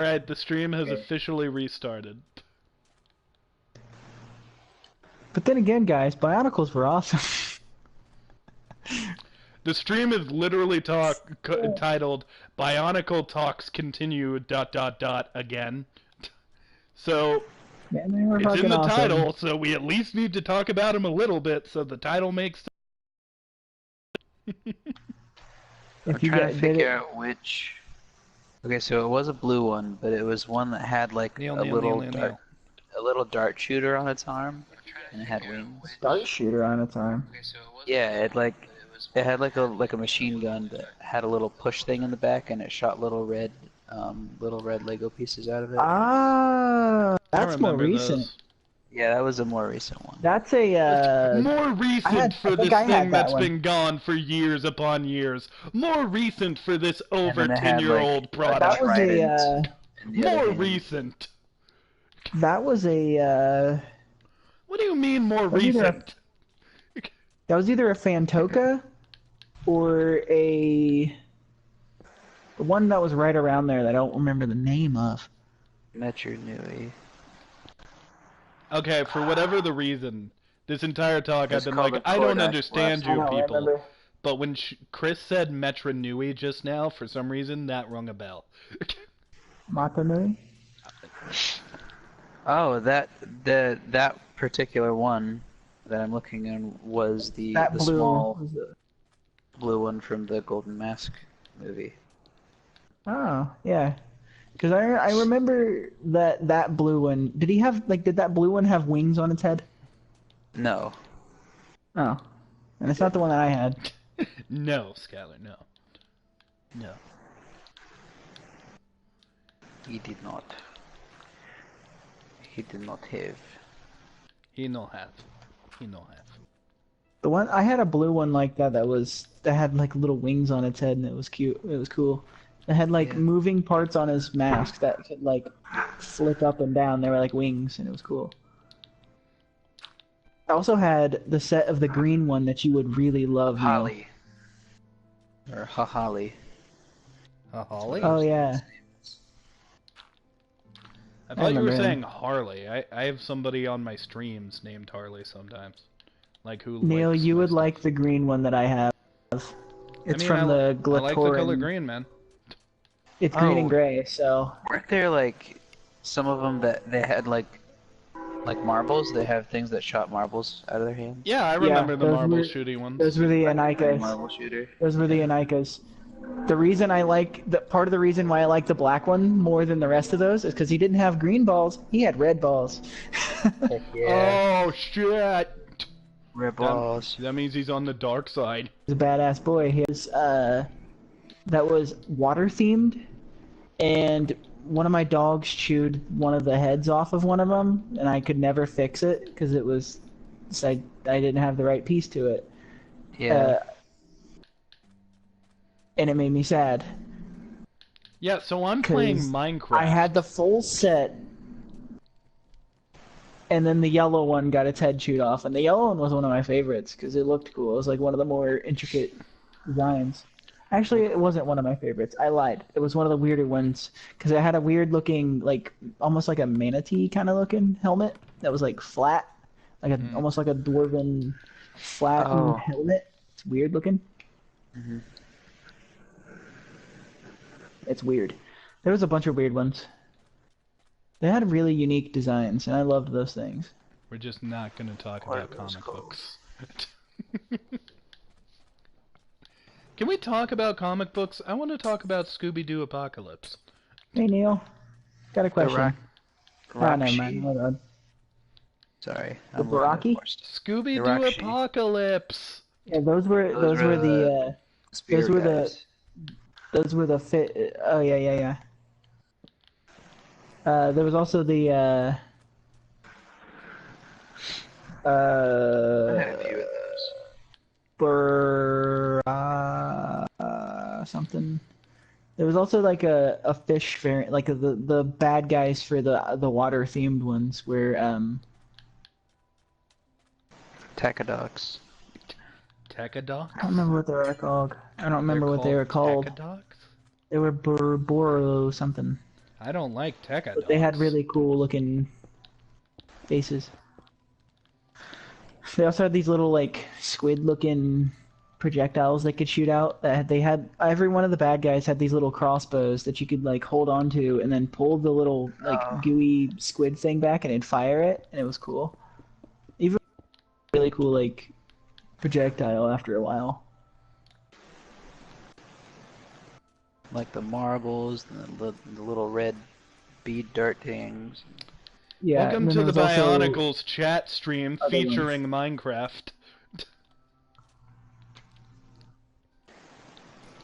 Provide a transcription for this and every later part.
Alright, the stream has officially restarted. But then again, guys, Bionicles were awesome. The stream is literally titled Bionicle Talks Continue ... again. So, Man, they were it's in fucking the awesome. title, so we at least need to talk about him a little bit, so the title makes sense. I'm trying to figure out which... Okay, so it was a blue one, but it was one that had like a little dart shooter on its arm, and it had wings. Dart shooter on its arm. Yeah, it had like a machine gun that had a little push thing in the back, and it shot little red Lego pieces out of it. Ah, that's more recent. Those. Yeah, that was a more recent one. That's a more recent for this thing that's been gone for years upon years. More recent for this over 10-year-old product. That was a more recent. That was a What do you mean more recent? That was either a Fantoka or the one that was right around there that I don't remember the name of. Metro Nui. Okay, for whatever the reason, this entire talk I've been like, I don't understand you people. But when Chris said Metro Nui just now, for some reason, that rung a bell. Mata Nui? Oh, that particular one that I'm looking in was the small blue one from the Golden Mask movie. Oh, yeah. Because I remember that blue one. Did that blue one have wings on its head? No. Oh. And it's not the one that I had. No, Skylar, no. No. He did not. He did not have. He no have. He no have. The one I had a blue one like that that had like little wings on its head, and it was cute. It was cool. It had like moving parts on his mask that could like flip up and down. They were like wings, and it was cool. I also had the set of the green one that you would really love. Holly. Or Hahali. Hahali? Oh yeah. I thought you were saying Harley. I have somebody on my streams named Harley sometimes. Like who Neil, you would like the green one that I have. It's from the Glatoran. I like the color green, man. It's green and gray, so... Weren't there, like, some of them that they had, like marbles? They have things that shot marbles out of their hands? Yeah, I remember the marble shooting ones. Those were the Anikas. Marble shooter. Those were the Anikas. The reason part of the reason why I like the black one more than the rest of those is because he didn't have green balls, he had red balls. Yeah. Oh, shit! Red balls. That means he's on the dark side. He's a badass boy. His, that was water-themed, and one of my dogs chewed one of the heads off of one of them, and I could never fix it because it was... I didn't have the right piece to it. Yeah. And it made me sad. Yeah, so I'm playing Minecraft. I had the full set, and then the yellow one got its head chewed off, and the yellow one was one of my favorites because it looked cool. It was like one of the more intricate designs. Actually, it wasn't one of my favorites. I lied. It was one of the weirder ones because it had a weird looking, like almost like a manatee kind of looking helmet that was like flat, like almost like a dwarven flat helmet. It's weird looking. It's weird. There was a bunch of weird ones. They had really unique designs, and I loved those things. We're just not going to talk about comic books. Can we talk about comic books? I want to talk about Scooby-Doo Apocalypse. Hey, Neil. Got a question. Oh, never mind. Hold on. Sorry. The Baraki? Scooby-Doo Apocalypse! Yeah, those were the fit. Oh yeah. There was also the I had a few of those. Something. There was also like a fish variant, like the bad guys for the water themed ones were Tacadocs. Tacadocs? I don't remember what they were called. I don't remember what they were called. Tacadocs? They were Boro something. I don't like Tekka But they had really cool looking faces. They also had these little like squid looking projectiles they could shoot out. They had every one of the bad guys had these little crossbows that you could like hold on to and then pull the little like gooey squid thing back and it'd fire it, and it was cool. Even really cool like projectile after a while. Like the marbles, and the little red bead dart things. Yeah. Welcome to the Bionicles chat stream featuring Minecraft.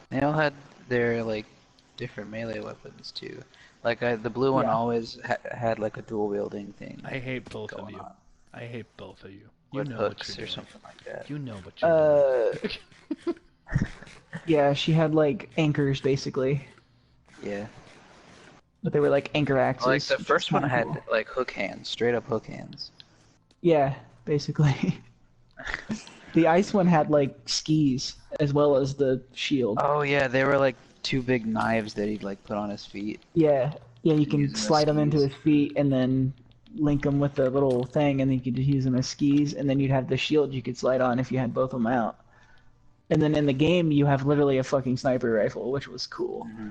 They all had their like different melee weapons too. Like the blue one always had like a dual wielding thing. I hate both of you. I hate both of you. You know hooks what you're doing. Or something like that. You know what you're doing. Yeah, she had like anchors basically. Yeah. But they were like anchor axes. Like the first one had like hook hands, straight up hook hands. Yeah, basically. The ice one had like skis as well as the shield. Oh yeah, they were like two big knives that he'd like put on his feet. Yeah, you can slide them into his feet and then link them with the little thing, and then you could just use them as skis, and then you'd have the shield you could slide on if you had both of them out. And then in the game, you have literally a fucking sniper rifle, which was cool. Mm-hmm.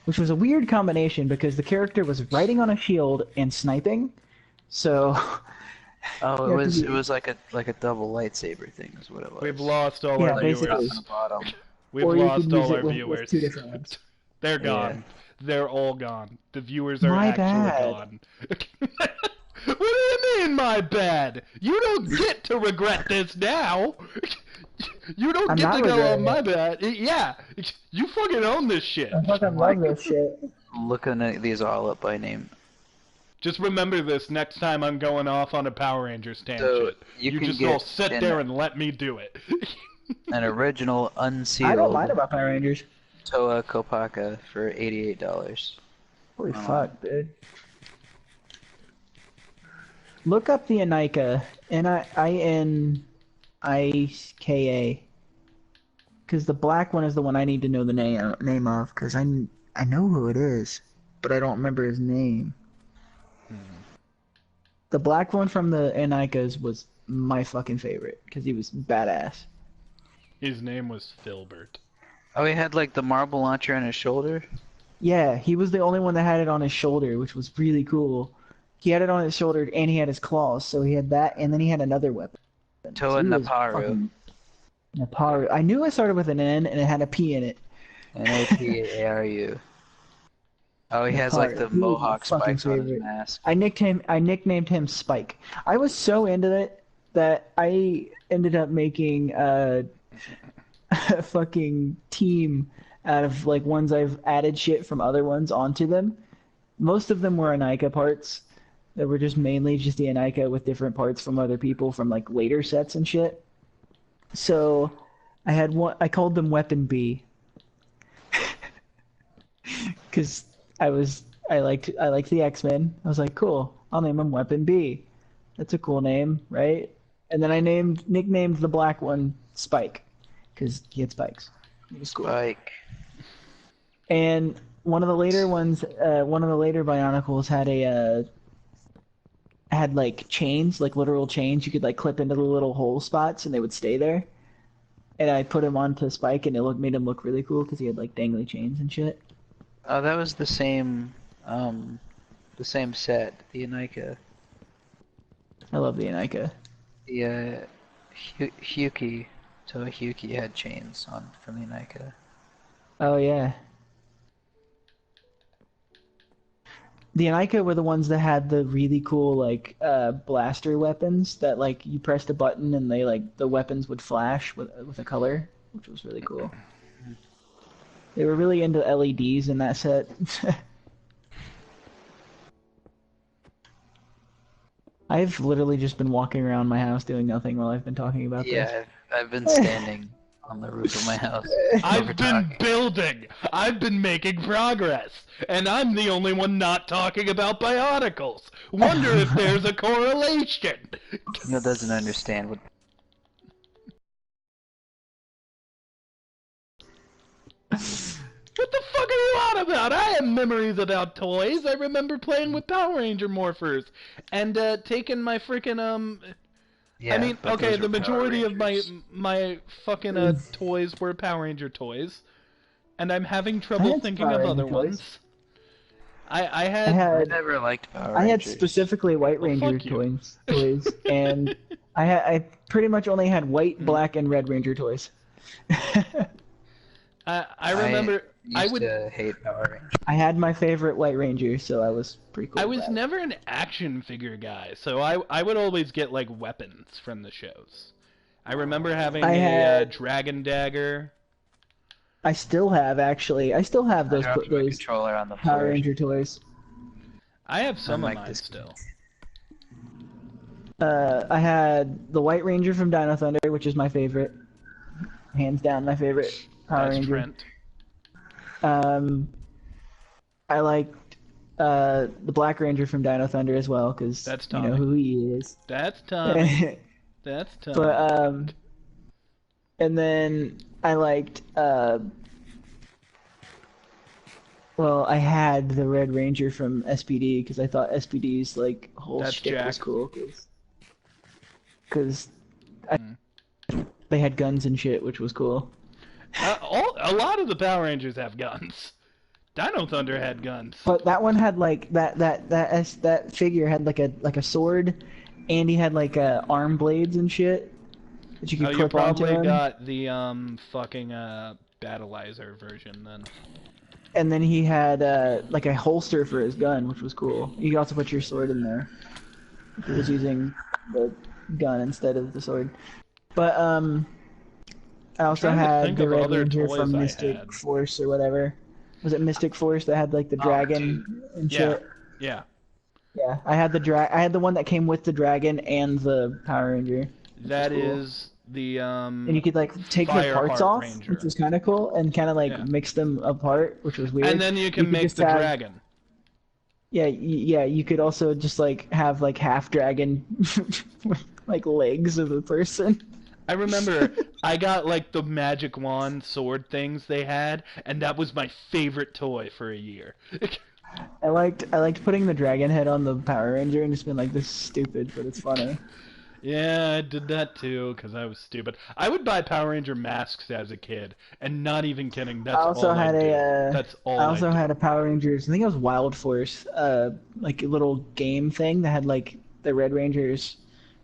Which was a weird combination because the character was riding on a shield and sniping, so. Oh, it was like a double lightsaber thing, is what it was. We've lost all our viewers. We've lost all our viewers. They're gone. Yeah. They're all gone. The viewers are gone. What do you mean, my bad? You don't get to regret this now. You don't get to go on my bad. Yeah, you fucking own this shit. I fucking love this shit. Looking at these all up by name. Just remember this next time I'm going off on a Power Rangers tangent. So you just all sit there and let me do it. An original unsealed. I don't mind about Power Rangers. Toa Kopaka for $88. Holy fuck, dude. Look up the Inika. Inika. Because the black one is the one I need to know the name of. Because I know who it is, but I don't remember his name. The black one from the Inikas was my fucking favorite because he was badass. His name was Filbert. Oh, he had like the marble launcher on his shoulder? Yeah, he was the only one that had it on his shoulder, which was really cool. He had it on his shoulder and he had his claws, so he had that, and then he had another weapon. Toa Naparu. Naparu. I knew it started with an N and it had a P in it. Naparu. Oh, he has like the mohawk spikes on his mask. I nicknamed him Spike. I was so into it that I ended up making a fucking team out of like ones I've added shit from other ones onto them. Most of them were Inika parts. They were just mainly just the Inika with different parts from other people from like later sets and shit. So I had one. I called them Weapon B because I liked the X-Men. I was like, cool, I'll name him Weapon B. That's a cool name, right? And then I nicknamed the black one Spike because he had spikes. He was cool. Spike. And one of the later ones, one of the later Bionicles had like chains, like literal chains. You could like clip into the little hole spots, and they would stay there. And I put him onto Spike, and it made him look really cool because he had like dangly chains and shit. Oh, that was the same set, the Inika. I love the Inika. Yeah, Hyuki, Toa Hyuki had chains on from the Inika. Oh yeah. The Inika were the ones that had the really cool like blaster weapons that like you pressed a button and they like the weapons would flash with a color, which was really cool. They were really into LEDs in that set. I've literally just been walking around my house doing nothing while I've been talking about this. Yeah, I've been standing on the roof of my house. I've been building. I've been making progress. And I'm the only one not talking about Bionicles. Wonder if there's a correlation. Kneale doesn't understand what... What the fuck are you on about? I have memories about toys. I remember playing with Power Ranger morphers and taking my freaking Yeah, I mean, okay, the majority of my fucking toys were Power Ranger toys, and I'm having trouble thinking of other ones. I never liked Power Rangers. I had specifically White Ranger toys, and I pretty much only had white, black, and red Ranger toys. I remember I used to hate Power Rangers. I had my favorite White Ranger, so I was pretty cool. I was never an action figure guy, so I would always get like weapons from the shows. I remember having a dragon dagger. I still have actually. I still have those controller on the Power Ranger toys. I have some of mine still. I had the White Ranger from Dino Thunder, which is my favorite, hands down my favorite Power Ranger. I liked the Black Ranger from Dino Thunder as well, because you know who he is. That's Tommy. That's Tommy. But and then I liked well, I had the Red Ranger from SPD because I thought SPD's like whole shtick was cool, because they had guns and shit, which was cool. A lot of the Power Rangers have guns. Dino Thunder had guns. But that one had like that figure had like a sword, and he had like arm blades and shit that you could clip onto him. You probably got the fucking Battleizer version then. And then he had like a holster for his gun, which was cool. You could also put your sword in there. He was using the gun instead of the sword. But I also had the Red Ranger from Mystic Force or whatever. Was it Mystic Force that had like the dragon and shit? Yeah. Yeah, I had the one that came with the dragon and the Power Ranger. That is the and you could like take the parts off, which was kind of cool, and kind of like mix them apart, which was weird. And then you can make the dragon. Yeah, you could also just like have like half dragon like legs of the person. I remember I got like the magic wand sword things they had, and that was my favorite toy for a year. I liked putting the dragon head on the Power Ranger and just being like, this is stupid, but it's funny. Yeah, I did that too, because I was stupid. I would buy Power Ranger masks as a kid, and not even kidding, that's all I did. That's all I also had a Power Rangers, I think it was Wild Force, like a little game thing that had like the Red Rangers,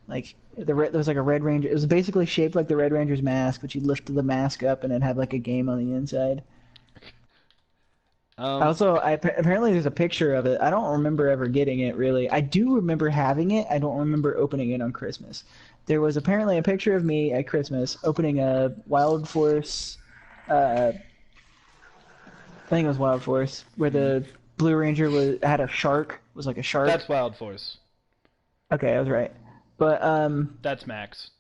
like there was like a Red Ranger, it was basically shaped like the Red Ranger's mask, but you lifted the mask up and it had like a game on the inside. Apparently there's a picture of it. I don't remember ever getting it, really. I do remember having it. I don't remember opening it on Christmas. There was apparently a picture of me at Christmas opening a Wild Force, I think it was Wild Force, where the Blue Ranger had a shark, was like a shark. That's Wild Force. Okay, I was right. But, that's Max.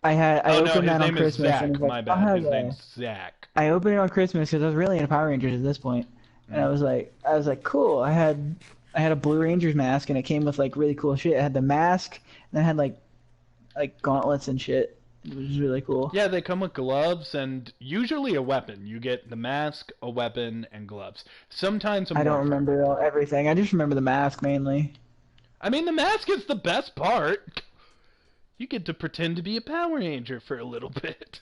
I opened that on Christmas. Zach. And my bad. His name's Zach. I opened it on Christmas because I was really into Power Rangers at this point, and I was like, cool. I had a Blue Ranger's mask, and it came with like really cool shit. It had the mask, and it had like gauntlets and shit. It was really cool. Yeah, they come with gloves and usually a weapon. You get the mask, a weapon, and gloves. Sometimes I don't remember everything. I just remember the mask mainly. I mean, the mask is the best part. You get to pretend to be a Power Ranger for a little bit.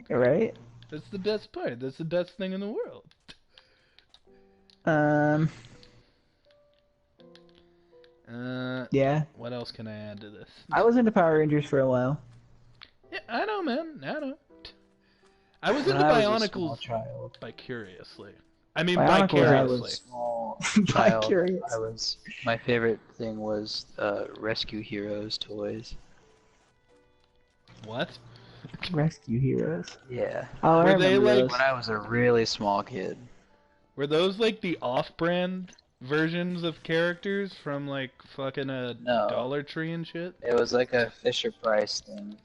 Right? That's the best part. That's the best thing in the world. Yeah. What else can I add to this? I was into Power Rangers for a while. Yeah, I know, man. I know. I was into Bionicles vicariously. I mean, vicariously. My favorite thing was Rescue Heroes toys. What? Rescue Heroes? Yeah. Oh, were they like when I was a really small kid? Were those like the off-brand versions of characters from like fucking a Dollar Tree and shit? It was like a Fisher-Price thing.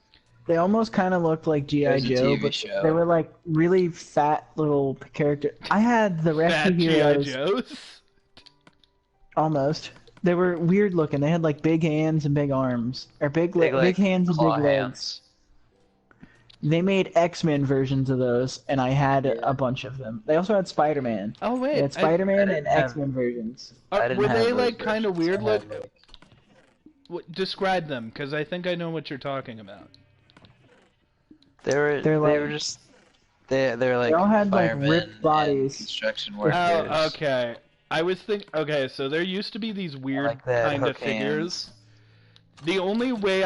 They almost kind of looked like G.I. Joe, but they were like really fat little characters. I had the Rescue Heroes. G.I. Joes? Almost. They were weird looking. They had like big hands and big arms, or big hands and big legs. They made X-Men versions of those, and I had a bunch of them. They also had Spider-Man. Oh wait, they had Spider-Man and X-Men versions. Were they like kind of weird? Describe them, because I think I know what you're talking about. They were like they all had like ripped bodies. Construction workers. Oh, okay. I was okay, so there used to be these weird kind of figures. The only way